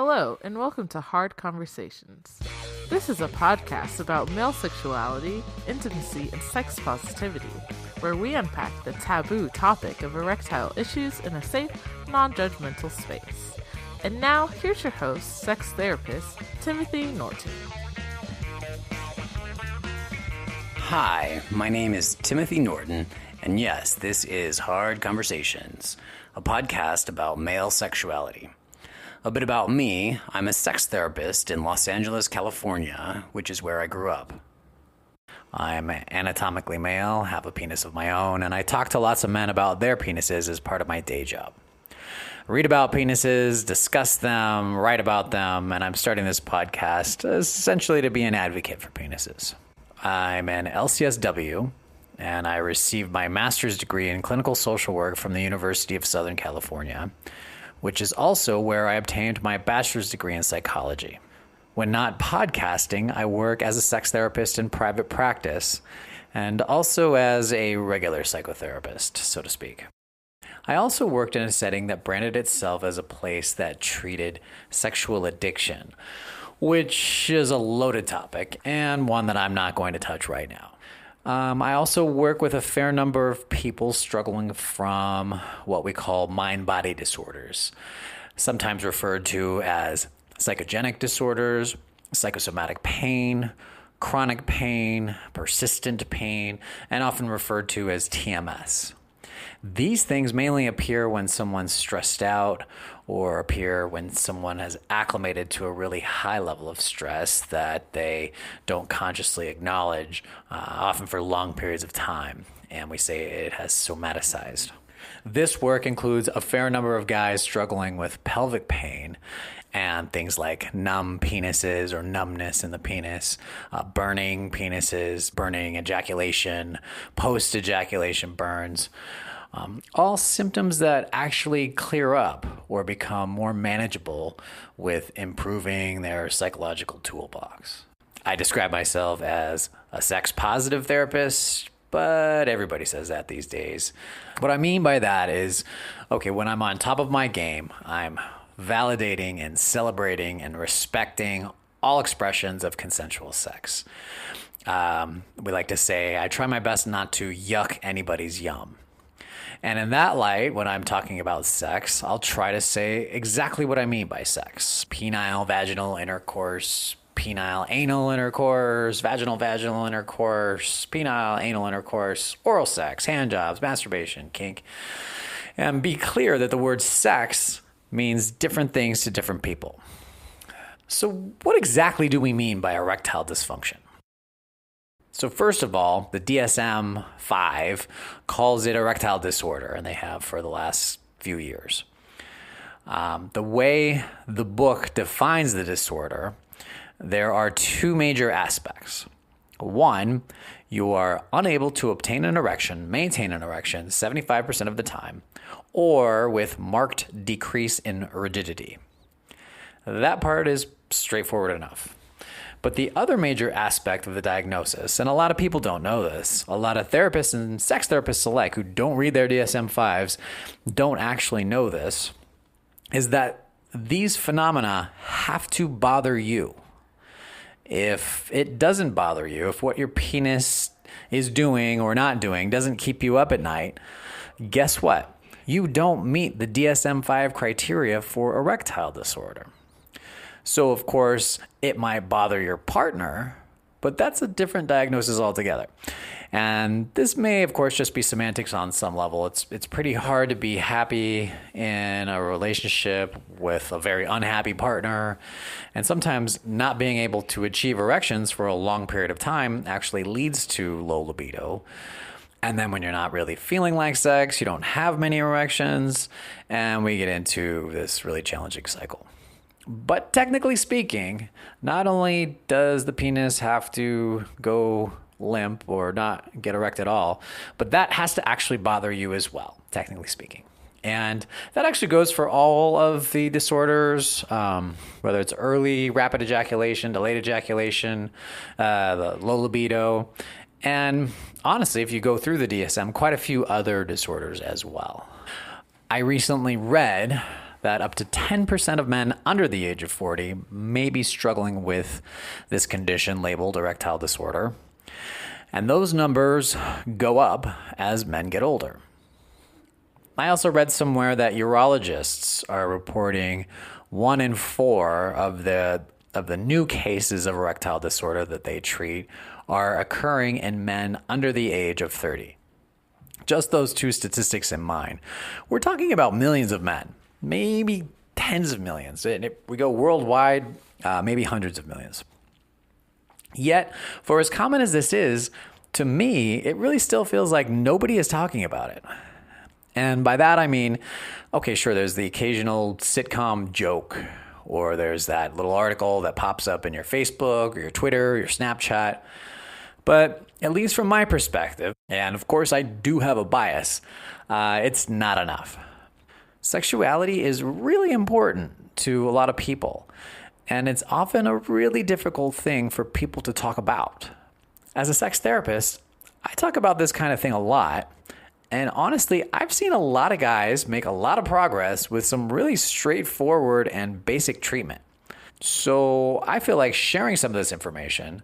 Hello, and welcome to Hard Conversations. This is a podcast about male sexuality, intimacy, and sex positivity, where we unpack the taboo topic of erectile issues in a safe, non-judgmental space. And now, here's your host, sex therapist, Timothy Norton. Hi, my name is Timothy Norton, and yes, this is Hard Conversations, a podcast about male sexuality. A bit about me, I'm a sex therapist in Los Angeles, California, which is where I grew up. I'm anatomically male, have a penis of my own, and I talk to lots of men about their penises as part of my day job. I read about penises, discuss them, write about them, and I'm starting this podcast essentially to be an advocate for penises. I'm an LCSW, and I received my master's degree in clinical social work from the University of Southern California, which is also where I obtained my bachelor's degree in psychology. When not podcasting, I work as a sex therapist in private practice and also as a regular psychotherapist, so to speak. I also worked in a setting that branded itself as a place that treated sexual addiction, which is a loaded topic and one that I'm not going to touch right now. I also work with a fair number of people struggling from what we call mind-body disorders, sometimes referred to as psychogenic disorders, psychosomatic pain, chronic pain, persistent pain, and often referred to as TMS. These things mainly appear when someone's stressed out or appear when someone has acclimated to a really high level of stress that they don't consciously acknowledge, often for long periods of time, and we say it has somaticized. This work includes a fair number of guys struggling with pelvic pain and things like numb penises or numbness in the penis, burning penises, burning ejaculation, post-ejaculation burns, all symptoms that actually clear up or become more manageable with improving their psychological toolbox. I describe myself as a sex-positive therapist, but everybody says that these days. What I mean by that is, okay, when I'm on top of my game, I'm validating and celebrating and respecting all expressions of consensual sex. We like to say, I try my best not to yuck anybody's yum. And in that light, when I'm talking about sex, I'll try to say exactly what I mean by sex. Penile, vaginal intercourse, penile, anal intercourse, vaginal intercourse, penile, anal intercourse, oral sex, hand jobs, masturbation, kink. And be clear that the word sex means different things to different people. So what exactly do we mean by erectile dysfunction? So first of all, the DSM-5 calls it erectile disorder, and they have for the last few years. The way the book defines the disorder, there are two major aspects. One, you are unable to obtain an erection, maintain an erection 75% of the time, or with marked decrease in rigidity. That part is straightforward enough. But the other major aspect of the diagnosis, and a lot of people don't know this, a lot of therapists and sex therapists alike who don't read their DSM-5s don't actually know this, is that these phenomena have to bother you. If it doesn't bother you, if what your penis is doing or not doing doesn't keep you up at night, guess what? You don't meet the DSM-5 criteria for erectile disorder. So, of course, it might bother your partner, but that's a different diagnosis altogether. And this may, of course, just be semantics on some level. It's pretty hard to be happy in a relationship with a very unhappy partner. And sometimes not being able to achieve erections for a long period of time actually leads to low libido. And then when you're not really feeling like sex, you don't have many erections, and we get into this really challenging cycle. But technically speaking, not only does the penis have to go limp or not get erect at all, but that has to actually bother you as well, technically speaking. And that actually goes for all of the disorders, whether it's early rapid ejaculation, delayed ejaculation, the low libido, and honestly, if you go through the DSM, quite a few other disorders as well. I recently read that up to 10% of men under the age of 40 may be struggling with this condition labeled erectile disorder. And those numbers go up as men get older. I also read somewhere that urologists are reporting 1 in 4 of the new cases of erectile disorder that they treat are occurring in men under the age of 30. Just those two statistics in mind. We're talking about millions of men, maybe tens of millions. And if we go worldwide, maybe hundreds of millions. Yet, for as common as this is, to me, it really still feels like nobody is talking about it. And by that, I mean, okay, sure, there's the occasional sitcom joke, or there's that little article that pops up in your Facebook or your Twitter, or your Snapchat. But at least from my perspective, and of course I do have a bias, it's not enough. Sexuality is really important to a lot of people, and it's often a really difficult thing for people to talk about. As a sex therapist, I talk about this kind of thing a lot, and honestly, I've seen a lot of guys make a lot of progress with some really straightforward and basic treatment. So I feel like sharing some of this information,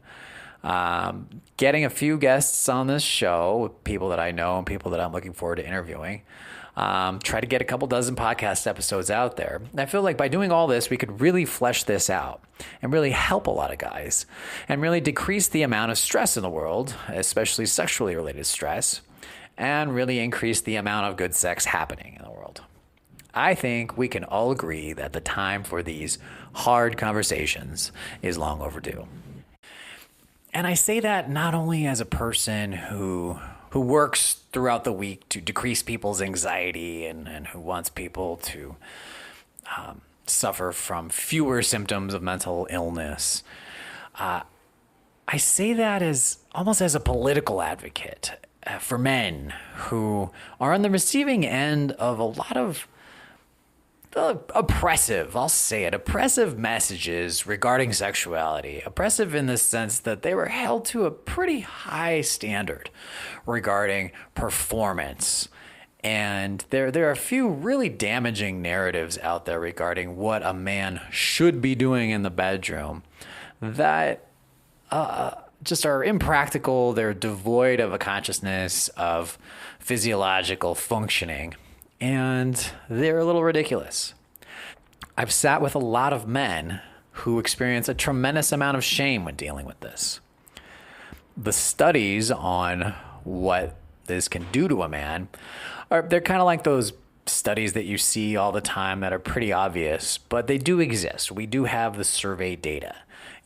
getting a few guests on this show, people that I know and people that I'm looking forward to interviewing, try to get a couple dozen podcast episodes out there. And I feel like by doing all this, we could really flesh this out and really help a lot of guys and really decrease the amount of stress in the world, especially sexually related stress, and really increase the amount of good sex happening in the world. I think we can all agree that the time for these hard conversations is long overdue. And I say that not only as a person who works throughout the week to decrease people's anxiety and who wants people to suffer from fewer symptoms of mental illness. I say that as almost as a political advocate for men who are on the receiving end of a lot of oppressive messages regarding sexuality. Oppressive in the sense that they were held to a pretty high standard regarding performance. And there are a few really damaging narratives out there regarding what a man should be doing in the bedroom that just are impractical. They're devoid of a consciousness of physiological functioning. And they're a little ridiculous. I've sat with a lot of men who experience a tremendous amount of shame when dealing with this. The studies on what this can do to a man they're kind of like those studies that you see all the time that are pretty obvious, but they do exist. We do have the survey data.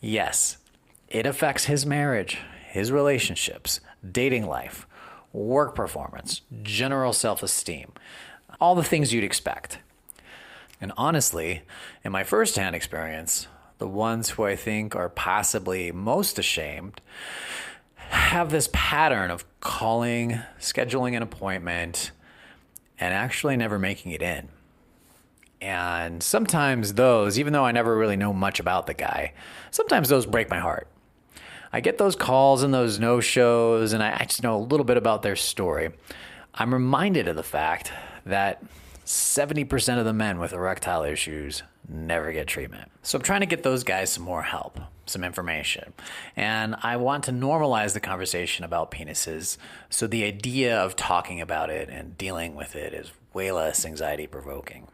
Yes, it affects his marriage, his relationships, dating life, work performance, general self-esteem, all the things you'd expect. And honestly, in my firsthand experience, the ones who I think are possibly most ashamed have this pattern of calling, scheduling an appointment, and actually never making it in. And sometimes those, even though I never really know much about the guy, sometimes those break my heart. I get those calls and those no-shows, and I just know a little bit about their story. I'm reminded of the fact that 70% of the men with erectile issues never get treatment. So I'm trying to get those guys some more help, some information. And I want to normalize the conversation about penises, so the idea of talking about it and dealing with it is way less anxiety-provoking.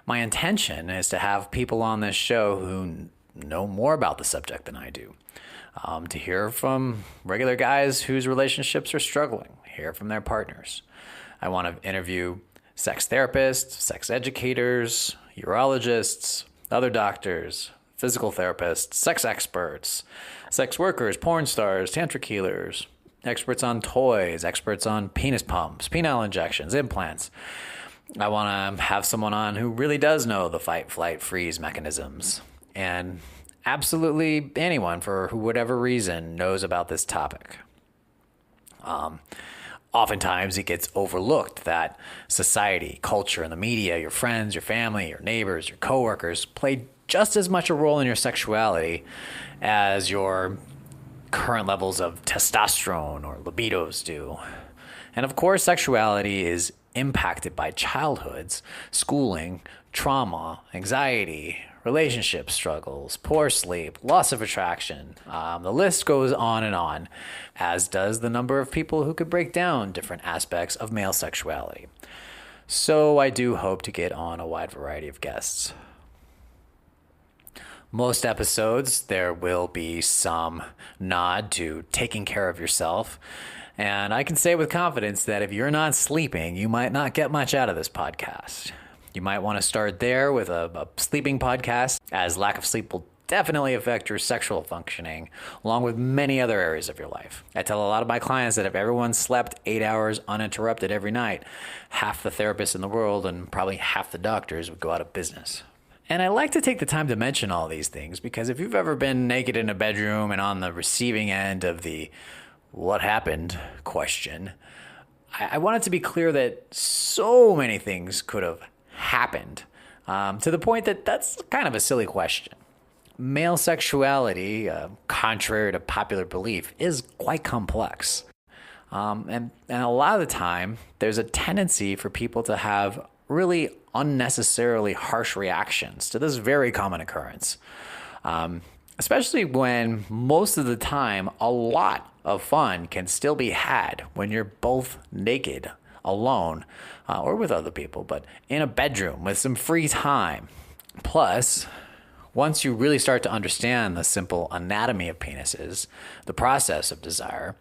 My intention is to have people on this show who know more about the subject than I do. To hear from regular guys whose relationships are struggling, hear from their partners. I want to interview sex therapists, sex educators, urologists, other doctors, physical therapists, sex experts, sex workers, porn stars, tantric healers, experts on toys, experts on penis pumps, penile injections, implants. I want to have someone on who really does know the fight, flight, freeze mechanisms. And absolutely anyone, for whatever reason, knows about this topic. Oftentimes it gets overlooked that society, culture, and the media, your friends, your family, your neighbors, your coworkers play just as much a role in your sexuality as your current levels of testosterone or libidos do. And of course, sexuality is impacted by childhoods, schooling, trauma, anxiety, relationship struggles, poor sleep, loss of attraction. The list goes on, as does the number of people who could break down different aspects of male sexuality. So I do hope to get on a wide variety of guests. Most episodes, there will be some nod to taking care of yourself. And I can say with confidence that if you're not sleeping, you might not get much out of this podcast. You might want to start there with a sleeping podcast, as lack of sleep will definitely affect your sexual functioning, along with many other areas of your life. I tell a lot of my clients that if everyone slept 8 hours uninterrupted every night, half the therapists in the world and probably half the doctors would go out of business. And I like to take the time to mention all these things because if you've ever been naked in a bedroom and on the receiving end of the "what happened" question, I want it to be clear that so many things could have happened, to the point that that's kind of a silly question. Male sexuality, contrary to popular belief, is quite complex. And a lot of the time, there's a tendency for people to have really unnecessarily harsh reactions to this very common occurrence. Especially when most of the time, a lot of fun can still be had when you're both naked, alone, or with other people, but in a bedroom with some free time. Plus, once you really start to understand the simple anatomy of penises, the process of desire,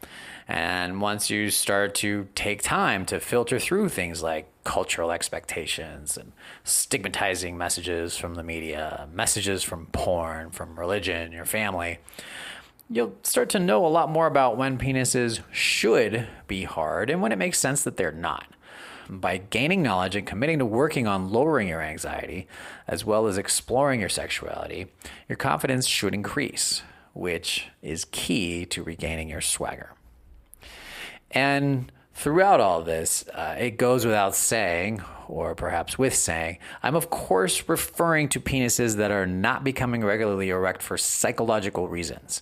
and once you start to take time to filter through things like cultural expectations and stigmatizing messages from the media, messages from porn, from religion, your family, you'll start to know a lot more about when penises should be hard and when it makes sense that they're not. By gaining knowledge and committing to working on lowering your anxiety, as well as exploring your sexuality, your confidence should increase, which is key to regaining your swagger. And throughout all this, it goes without saying, or perhaps with saying, I'm of course referring to penises that are not becoming regularly erect for psychological reasons,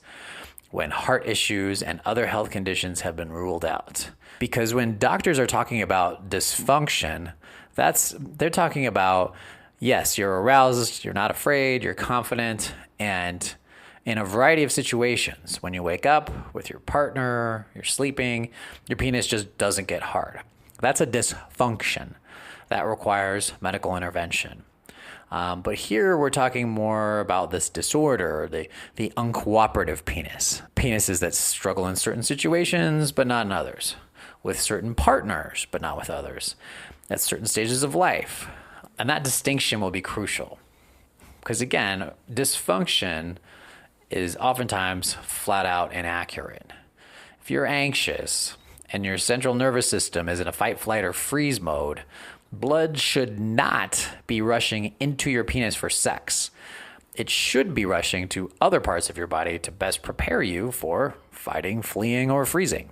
when heart issues and other health conditions have been ruled out. Because when doctors are talking about dysfunction, they're talking about, yes, you're aroused, you're not afraid, you're confident, and in a variety of situations, when you wake up with your partner, you're sleeping, your penis just doesn't get hard. That's a dysfunction that requires medical intervention. But here we're talking more about this disorder, the uncooperative penis. Penises that struggle in certain situations, but not in others. With certain partners, but not with others. At certain stages of life. And that distinction will be crucial. Because again, dysfunction is oftentimes flat out inaccurate. If you're anxious and your central nervous system is in a fight, flight, or freeze mode, blood should not be rushing into your penis for sex. It should be rushing to other parts of your body to best prepare you for fighting, fleeing, or freezing.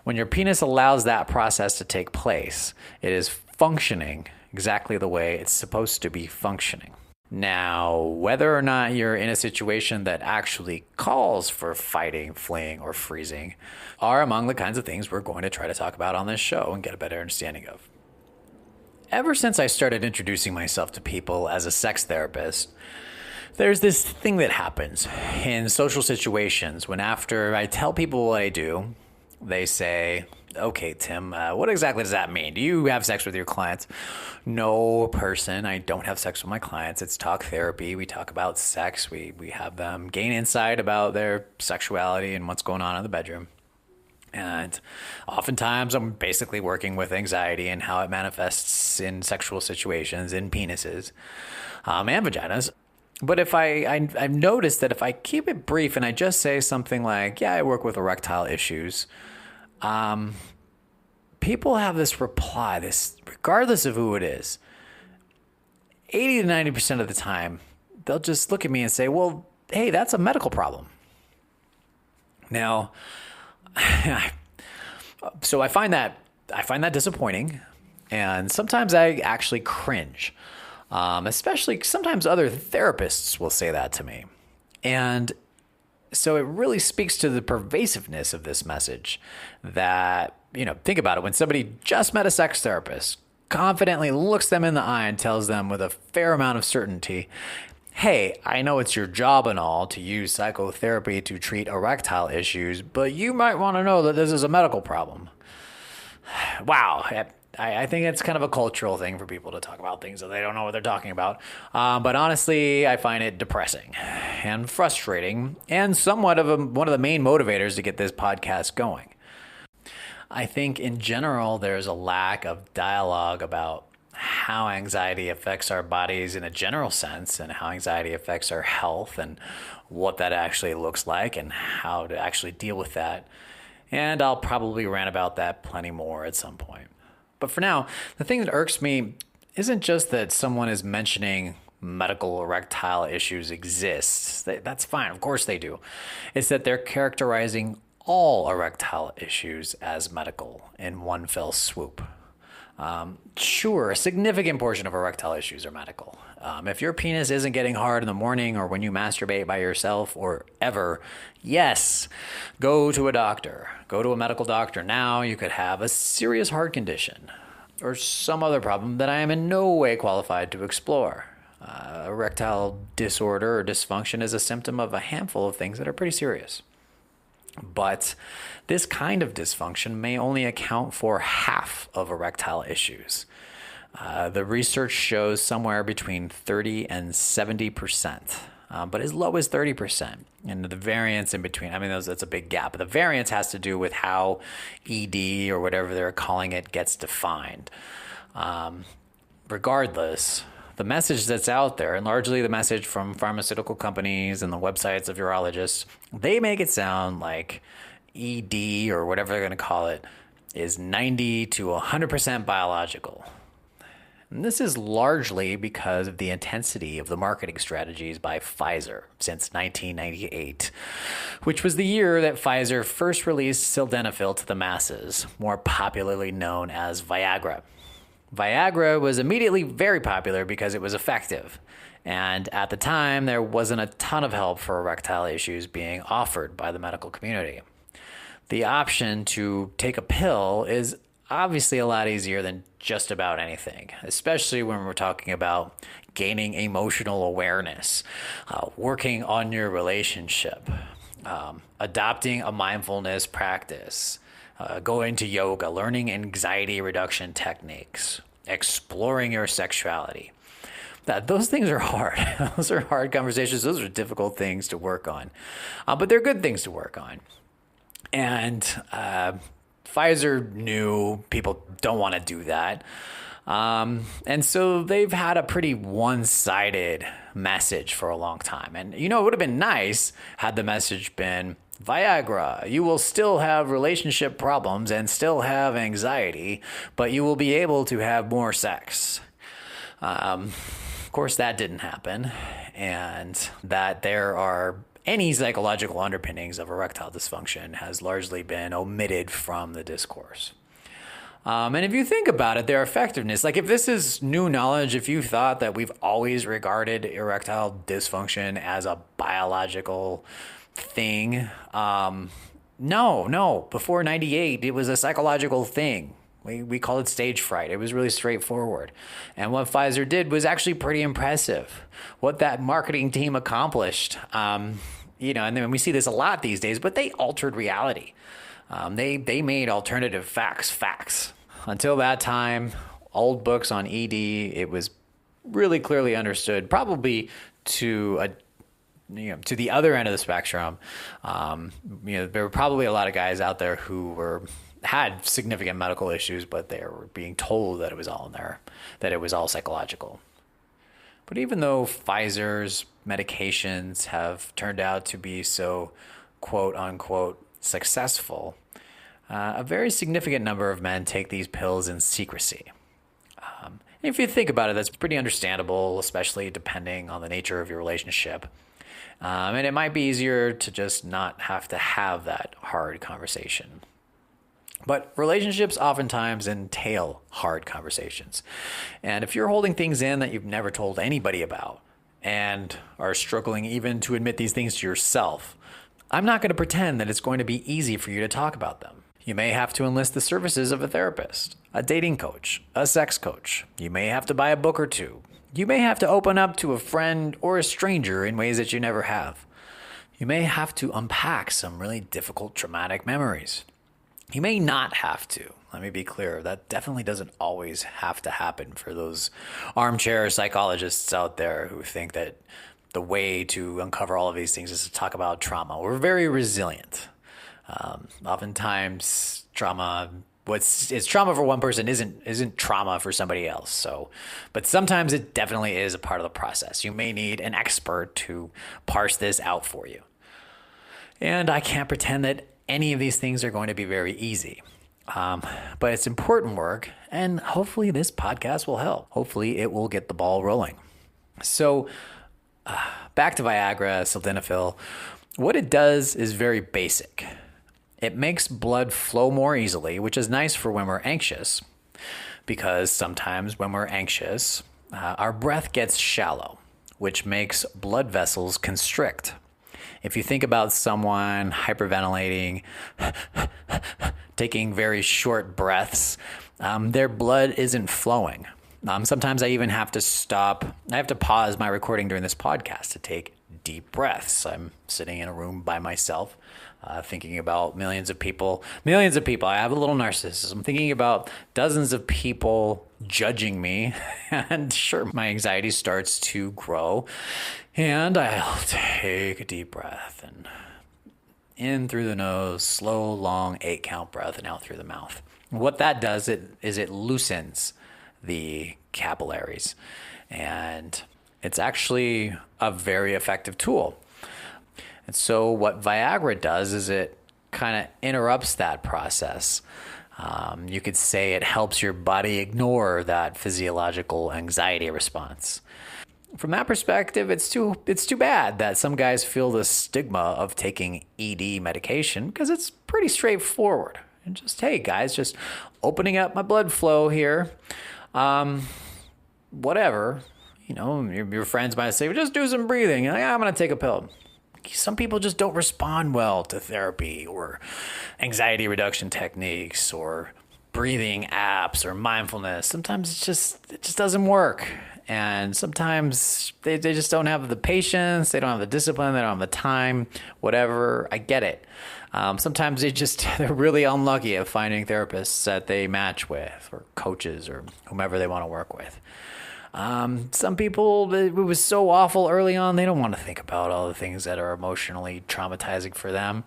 When your penis allows that process to take place, it is functioning exactly the way it's supposed to be functioning. Now, whether or not you're in a situation that actually calls for fighting, fleeing, or freezing are among the kinds of things we're going to try to talk about on this show and get a better understanding of. Ever since I started introducing myself to people as a sex therapist, there's this thing that happens in social situations when after I tell people what I do, they say, "Okay, Tim, what exactly does that mean? Do you have sex with your clients?" No, person, I don't have sex with my clients. It's talk therapy. We talk about sex. We have them gain insight about their sexuality and what's going on in the bedroom. And oftentimes I'm basically working with anxiety and how it manifests in sexual situations, in penises and vaginas. But if I've noticed that if I keep it brief and I just say something like, "Yeah, I work with erectile issues," people have this reply, regardless of who it is, 80 to 90% of the time, they'll just look at me and say, "Well, hey, that's a medical problem." Now, so I find that disappointing, and sometimes I actually cringe. Especially sometimes other therapists will say that to me. And so it really speaks to the pervasiveness of this message that, think about it. When somebody just met a sex therapist, confidently looks them in the eye and tells them with a fair amount of certainty, hey, I know it's your job and all to use psychotherapy to treat erectile issues, but you might want to know that this is a medical problem. Wow. I think it's kind of a cultural thing for people to talk about things that they don't know what they're talking about. But honestly, I find it depressing and frustrating and somewhat of one of the main motivators to get this podcast going. I think in general, there's a lack of dialogue about how anxiety affects our bodies in a general sense and how anxiety affects our health and what that actually looks like and how to actually deal with that. And I'll probably rant about that plenty more at some point. But for now, the thing that irks me isn't just that someone is mentioning medical erectile issues exist. That's fine. Of course they do. It's that they're characterizing all erectile issues as medical in one fell swoop. Sure, a significant portion of erectile issues are medical. If your penis isn't getting hard in the morning or when you masturbate by yourself or ever, yes, go to a doctor. Go to a medical doctor now. You could have a serious heart condition or some other problem that I am in no way qualified to explore. Erectile disorder or dysfunction is a symptom of a handful of things that are pretty serious. But this kind of dysfunction may only account for half of erectile issues. The research shows somewhere between 30 and 70%, but as low as 30%. And the variance in between, that's a big gap. But the variance has to do with how ED or whatever they're calling it gets defined. Regardless, the message that's out there, and largely the message from pharmaceutical companies and the websites of urologists, they make it sound like ED or whatever they're going to call it is 90 to 100% biological. And this is largely because of the intensity of the marketing strategies by Pfizer since 1998, which was the year that Pfizer first released sildenafil to the masses, more popularly known as Viagra. Viagra was immediately very popular because it was effective. And at the time, there wasn't a ton of help for erectile issues being offered by the medical community. The option to take a pill is obviously a lot easier than just about anything, especially when we're talking about gaining emotional awareness, working on your relationship, adopting a mindfulness practice, going to yoga, learning anxiety reduction techniques, exploring your sexuality. Those things are hard. Those are hard conversations. Those are difficult things to work on. But they're good things to work on. And Pfizer knew people don't want to do that. And so they've had a pretty one-sided message for a long time. And, it would have been nice had the message been, Viagra, you will still have relationship problems and still have anxiety, but you will be able to have more sex. Of course, that didn't happen. And that there are any psychological underpinnings of erectile dysfunction has largely been omitted from the discourse. And if you think about it, their effectiveness, like if this is new knowledge, if you thought that we've always regarded erectile dysfunction as a biological thing, no, before 98, it was a psychological thing. We call it stage fright. It was really straightforward. And what Pfizer did was actually pretty impressive. What that marketing team accomplished, and then we see this a lot these days, but they altered reality. They made alternative facts. Until that time, old books on ED, it was really clearly understood, probably to the other end of the spectrum. There were probably a lot of guys out there who had significant medical issues, but they were being told that it was all in there, that it was all psychological. But even though Pfizer's medications have turned out to be so quote unquote successful, a very significant number of men take these pills in secrecy. If you think about it, that's pretty understandable, especially depending on the nature of your relationship. And it might be easier to just not have to have that hard conversation. But relationships oftentimes entail hard conversations. And if you're holding things in that you've never told anybody about and are struggling even to admit these things to yourself, I'm not going to pretend that it's going to be easy for you to talk about them. You may have to enlist the services of a therapist. a dating coach, a sex coach. You may have to buy a book or two. You may have to open up to a friend or a stranger in ways that you never have. You may have to unpack some really difficult traumatic memories. You may not have to. Let me be clear. That definitely doesn't always have to happen for those armchair psychologists out there who think that the way to uncover all of these things is to talk about trauma. We're very resilient. Oftentimes, trauma, is trauma for one person isn't trauma for somebody else. So, but sometimes it definitely is a part of the process. You may need an expert to parse this out for you. And I can't pretend that any of these things are going to be very easy. But it's important work, and hopefully this podcast will help. Hopefully it will get the ball rolling. So back to Viagra, sildenafil. What it does is very basic. It makes blood flow more easily, which is nice for when we're anxious, because sometimes when we're anxious, our breath gets shallow, which makes blood vessels constrict. If you think about someone hyperventilating, taking very short breaths, their blood isn't flowing. Sometimes I even have to stop. I have to pause my recording during this podcast to take deep breaths. I'm sitting in a room by myself, thinking about millions of people. I have a little narcissism. Thinking about dozens of people judging me. And sure, my anxiety starts to grow. And I'll take a deep breath and in through the nose, slow, long 8-count breath, and out through the mouth. What that does is it loosens the capillaries, and it's actually a very effective tool. And so what Viagra does is it kind of interrupts that process. You could say it helps your body ignore that physiological anxiety response. From that perspective, it's too bad that some guys feel the stigma of taking ED medication, because it's pretty straightforward. And just, hey guys, just opening up my blood flow here. Whatever, your friends might say, well, just do some breathing. You're like, I'm going to take a pill. Some people just don't respond well to therapy or anxiety reduction techniques or breathing apps or mindfulness. Sometimes it just doesn't work. And sometimes they just don't have the patience, they don't have the discipline, they don't have the time, whatever. I get it. Sometimes they're really unlucky at finding therapists that they match with, or coaches, or whomever they want to work with. Some people, it was so awful early on, they don't want to think about all the things that are emotionally traumatizing for them.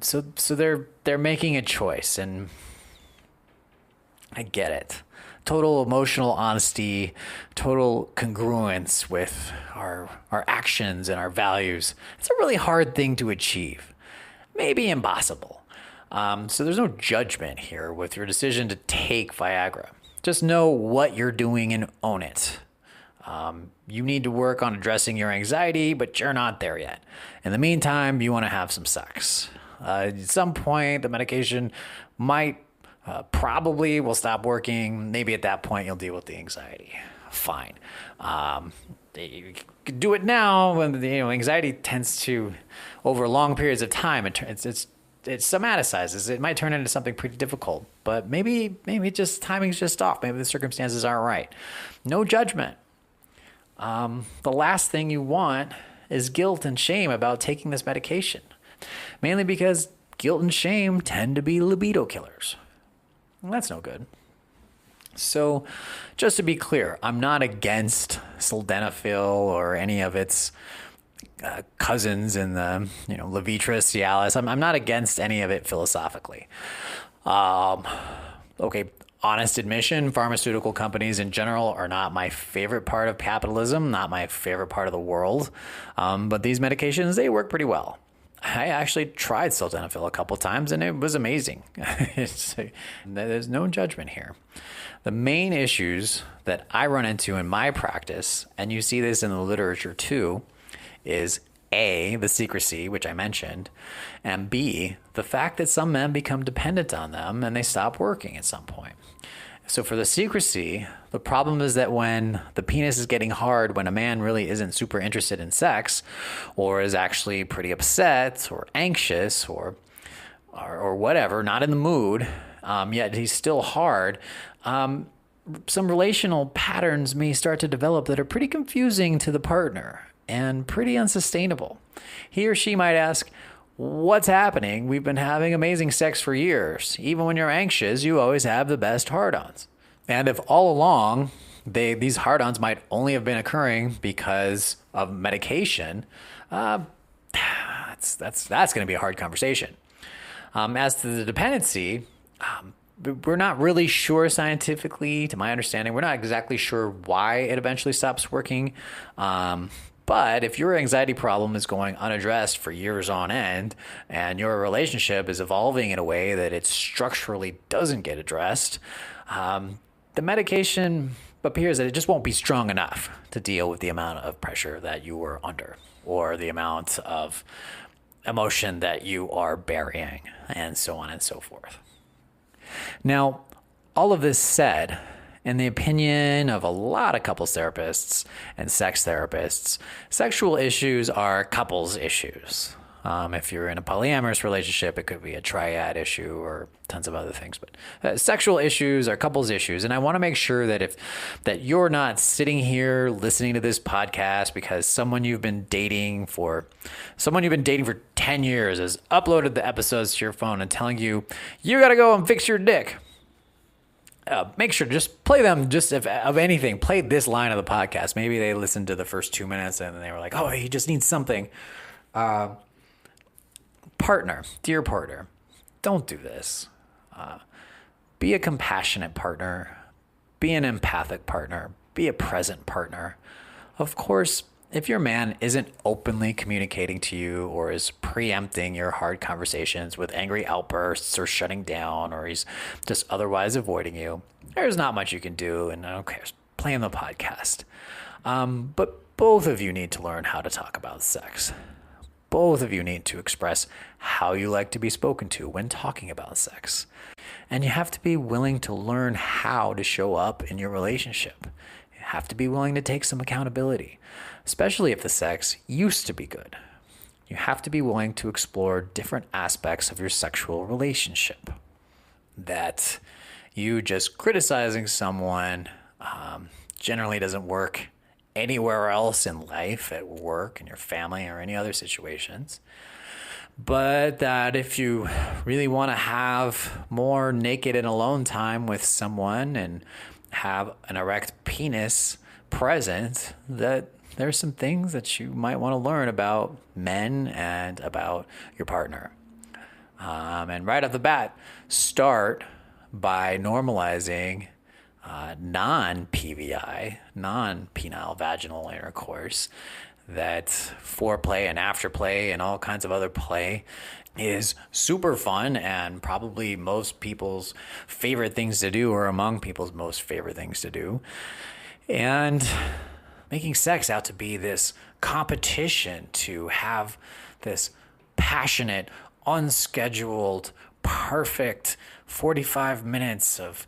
So they're making a choice, and I get it. Total emotional honesty, total congruence with our actions and our values. It's a really hard thing to achieve. Maybe impossible. So there's no judgment here with your decision to take Viagra. Just know what you're doing and own it. You need to work on addressing your anxiety, but you're not there yet. In the meantime, you want to have some sex. At some point, the medication probably will stop working. Maybe at that point, you'll deal with the anxiety. Fine. You could do it now when anxiety tends to, over long periods of time, it somaticizes. It might turn into something pretty difficult, but maybe just timing's just off. Maybe the circumstances aren't right. No judgment. The last thing you want is guilt and shame about taking this medication, mainly because guilt and shame tend to be libido killers. Well, that's no good. So just to be clear, I'm not against sildenafil or any of its cousins in the, Levitra, Cialis. I'm not against any of it philosophically. Okay, honest admission, pharmaceutical companies in general are not my favorite part of capitalism, not my favorite part of the world. But these medications, they work pretty well. I actually tried sildenafil a couple times, and it was amazing. There's no judgment here. The main issues that I run into in my practice, and you see this in the literature too, is A, the secrecy, which I mentioned, and B, the fact that some men become dependent on them and they stop working at some point. So for the secrecy, the problem is that when the penis is getting hard, when a man really isn't super interested in sex, or is actually pretty upset or anxious or whatever, not in the mood, yet he's still hard, some relational patterns may start to develop that are pretty confusing to the partner and pretty unsustainable. He or she might ask, "What's happening? We've been having amazing sex for years. Even when you're anxious, you always have the best hard-ons." And if all along these hard-ons might only have been occurring because of medication, that's going to be a hard conversation. As to the dependency, we're not really sure scientifically, to my understanding. We're not exactly sure why it eventually stops working. But if your anxiety problem is going unaddressed for years on end and your relationship is evolving in a way that it structurally doesn't get addressed, the medication appears that it just won't be strong enough to deal with the amount of pressure that you were under or the amount of emotion that you are burying, and so on and so forth. Now, all of this said, in the opinion of a lot of couples therapists and sex therapists, sexual issues are couples issues. If you're in a polyamorous relationship, it could be a triad issue or tons of other things. But sexual issues are couples issues, and I want to make sure that you're not sitting here listening to this podcast because someone you've been dating for 10 years has uploaded the episodes to your phone and telling you got to go and fix your dick. Make sure to just play them. Just if of anything, play this line of the podcast. Maybe they listened to the first 2 minutes and they were like, "Oh, he just needs something." Dear partner, don't do this. Be a compassionate partner. Be an empathic partner. Be a present partner. Of course, if your man isn't openly communicating to you or is preempting your hard conversations with angry outbursts or shutting down, or he's just otherwise avoiding you, there's not much you can do, and okay, play in the podcast. But both of you need to learn how to talk about sex. Both of you need to express how you like to be spoken to when talking about sex. And you have to be willing to learn how to show up in your relationship. You have to be willing to take some accountability, especially if the sex used to be good. You have to be willing to explore different aspects of your sexual relationship. That you just criticizing someone generally doesn't work anywhere else in life, at work, in your family, or any other situations. But that if you really want to have more naked and alone time with someone and have an erect penis present, that there's some things that you might want to learn about men and about your partner. And right off the bat, start by normalizing non-PVI, non-penile vaginal intercourse, that foreplay and afterplay and all kinds of other play is super fun and probably most people's favorite things to do, or among people's most favorite things to do. And making sex out to be this competition to have this passionate, unscheduled, perfect 45 minutes of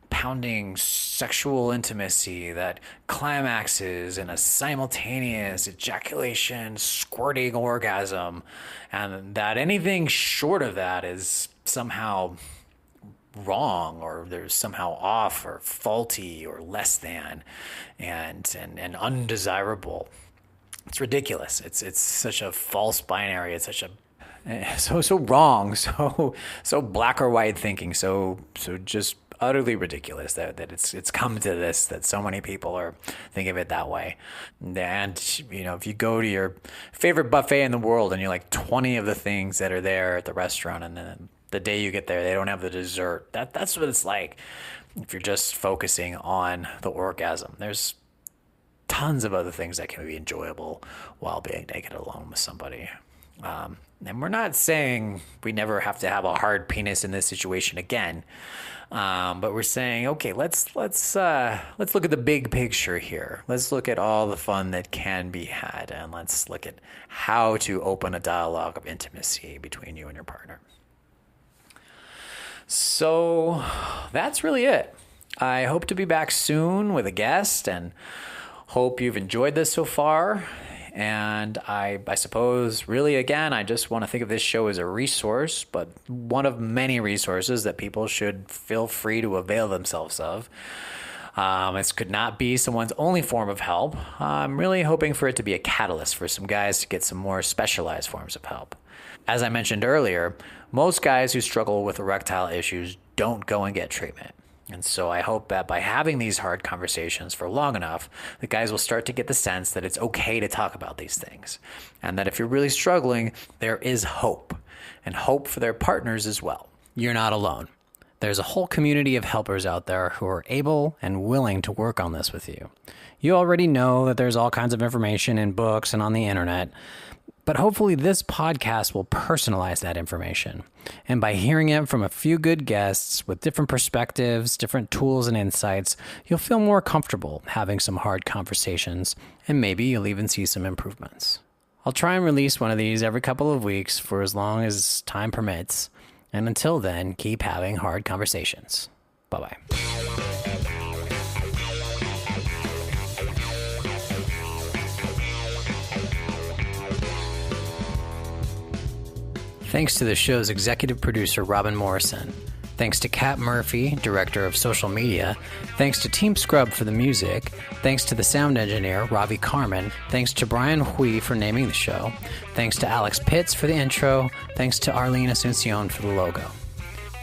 pounding sexual intimacy that climaxes in a simultaneous ejaculation, squirting orgasm, and that anything short of that is somehow wrong, or there's somehow off or faulty or less than and undesirable. It's ridiculous. It's such a false binary. It's such a so wrong, so black or white thinking, so just utterly ridiculous that it's come to this, that so many people are thinking of it that way. And if you go to your favorite buffet in the world and you're like 20 of the things that are there at the restaurant, and then the day you get there they don't have the dessert, that's what it's like if you're just focusing on the orgasm. There's tons of other things that can be enjoyable while being naked alone with somebody. And we're not saying we never have to have a hard penis in this situation again. But we're saying, okay, let's look at the big picture here. Let's look at all the fun that can be had, and let's look at how to open a dialogue of intimacy between you and your partner. So that's really it. I hope to be back soon with a guest, and hope you've enjoyed this so far. And I suppose, really, again, I just want to think of this show as a resource, but one of many resources that people should feel free to avail themselves of. This could not be someone's only form of help. I'm really hoping for it to be a catalyst for some guys to get some more specialized forms of help. As I mentioned earlier, most guys who struggle with erectile issues don't go and get treatment. And so I hope that by having these hard conversations for long enough, the guys will start to get the sense that it's okay to talk about these things. And that if you're really struggling, there is hope. And hope for their partners as well. You're not alone. There's a whole community of helpers out there who are able and willing to work on this with you. You already know that there's all kinds of information in books and on the internet, but hopefully this podcast will personalize that information. And by hearing it from a few good guests with different perspectives, different tools and insights, you'll feel more comfortable having some hard conversations, and maybe you'll even see some improvements. I'll try and release one of these every couple of weeks for as long as time permits. And until then, keep having hard conversations. Bye-bye. Thanks to the show's executive producer, Robin Morrison. Thanks to Kat Murphy, director of social media. Thanks to Team Scrub for the music. Thanks to the sound engineer, Ravi Carmen. Thanks to Brian Hui for naming the show. Thanks to Alex Pitts for the intro. Thanks to Arlene Asuncion for the logo.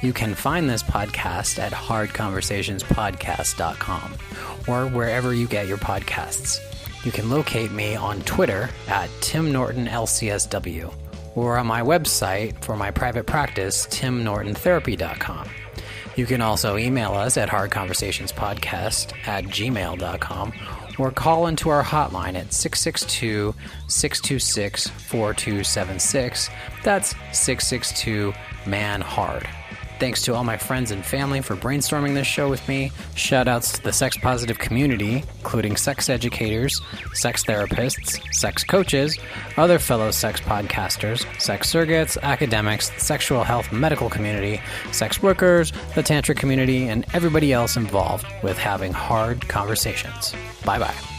You can find this podcast at hardconversationspodcast.com or wherever you get your podcasts. You can locate me on Twitter at Tim Norton LCSW or on my website for my private practice, timnortontherapy.com. You can also email us at hardconversationspodcast@gmail.com or call into our hotline at 662-626-4276. That's 662-MAN-HARD. Thanks to all my friends and family for brainstorming this show with me. Shoutouts to the sex-positive community, including sex educators, sex therapists, sex coaches, other fellow sex podcasters, sex surrogates, academics, the sexual health medical community, sex workers, the tantric community, and everybody else involved with having hard conversations. Bye-bye.